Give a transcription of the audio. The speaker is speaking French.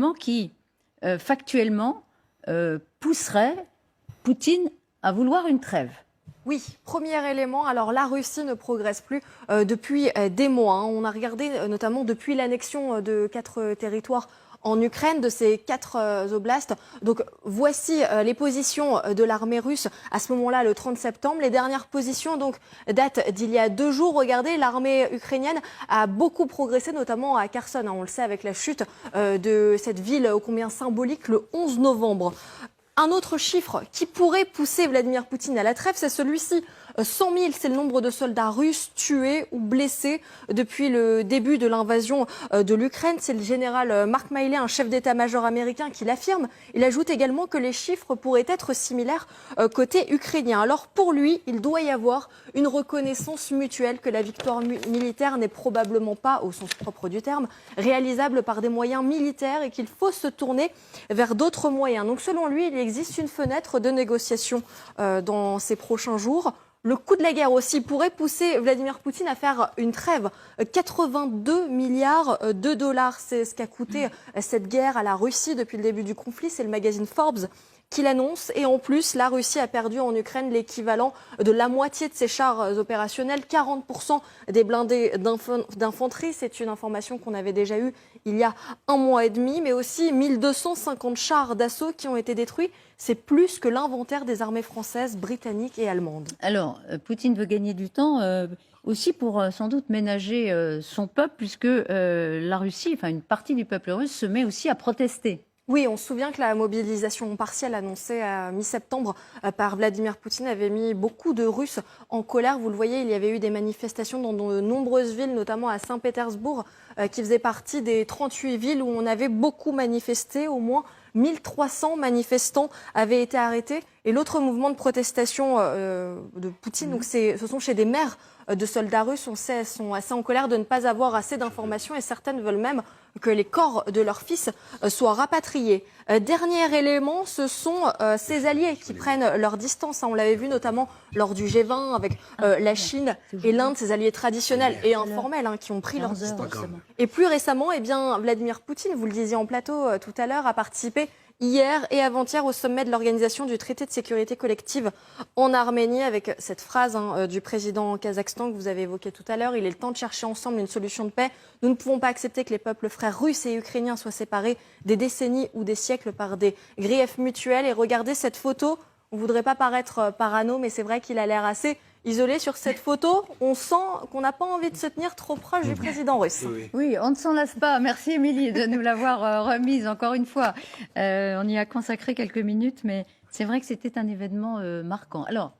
élément qui, factuellement, pousserait Poutine à vouloir une trêve. Oui, premier élément, alors la Russie ne progresse plus depuis des mois. On a regardé notamment depuis l'annexion de 4 territoires en Ukraine, de ces 4 oblasts. Donc voici les positions de l'armée russe à ce moment-là, le 30 septembre. Les dernières positions donc datent d'il y a 2 jours. Regardez, l'armée ukrainienne a beaucoup progressé, notamment à Kherson. On le sait avec la chute de cette ville ô combien symbolique le 11 novembre. Un autre chiffre qui pourrait pousser Vladimir Poutine à la trêve, c'est celui-ci. 100 000, c'est le nombre de soldats russes tués ou blessés depuis le début de l'invasion de l'Ukraine. C'est le général Mark Milley, un chef d'état-major américain, qui l'affirme. Il ajoute également que les chiffres pourraient être similaires côté ukrainien. Alors pour lui, il doit y avoir une reconnaissance mutuelle que la victoire militaire n'est probablement pas, au sens propre du terme, réalisable par des moyens militaires et qu'il faut se tourner vers d'autres moyens. Donc selon lui, il existe une fenêtre de négociation dans ces prochains jours. Le coût de la guerre aussi pourrait pousser Vladimir Poutine à faire une trêve. 82 milliards de dollars, c'est ce qu'a coûté cette guerre à la Russie depuis le début du conflit. C'est le magazine Forbes qui l'annonce. Et en plus, la Russie a perdu en Ukraine l'équivalent de la moitié de ses chars opérationnels, 40% des blindés d'infanterie. C'est une information qu'on avait déjà eue il y a 1 mois et demi, mais aussi 1250 chars d'assaut qui ont été détruits. C'est plus que l'inventaire des armées françaises, britanniques et allemandes. Alors, Poutine veut gagner du temps aussi pour sans doute ménager son peuple, puisque la Russie, enfin une partie du peuple russe, se met aussi à protester. Oui, on se souvient que la mobilisation partielle annoncée à mi-septembre par Vladimir Poutine avait mis beaucoup de Russes en colère. Vous le voyez, il y avait eu des manifestations dans de nombreuses villes, notamment à Saint-Pétersbourg, qui faisait partie des 38 villes où on avait beaucoup manifesté. Au moins 1300 manifestants avaient été arrêtés. Et l'autre mouvement de protestation de Poutine, donc ce sont chez des mères de soldats russes, on sait, sont assez en colère de ne pas avoir assez d'informations et certaines veulent même que les corps de leurs fils soient rapatriés. Dernier élément, ce sont ces alliés qui prennent leur distance. On l'avait vu notamment lors du G20 avec la Chine et l'Inde, ces alliés traditionnels et informels qui ont pris leur distance. Et plus récemment, eh bien, Vladimir Poutine, vous le disiez en plateau tout à l'heure, a participé hier et avant-hier au sommet de l'Organisation du traité de sécurité collective en Arménie, avec cette phrase du président Kazakhstan que vous avez évoquée tout à l'heure. Il est le temps de chercher ensemble une solution de paix. Nous ne pouvons pas accepter que les peuples frères russes et ukrainiens soient séparés des décennies ou des siècles par des griefs mutuels. Et regardez cette photo. On ne voudrait pas paraître parano, mais c'est vrai qu'il a l'air assez isolé sur cette photo. On sent qu'on n'a pas envie de se tenir trop proche du président russe. Oui, on ne s'en lasse pas. Merci Émilie de nous l'avoir remise encore une fois. On y a consacré quelques minutes, mais c'est vrai que c'était un événement marquant. Alors,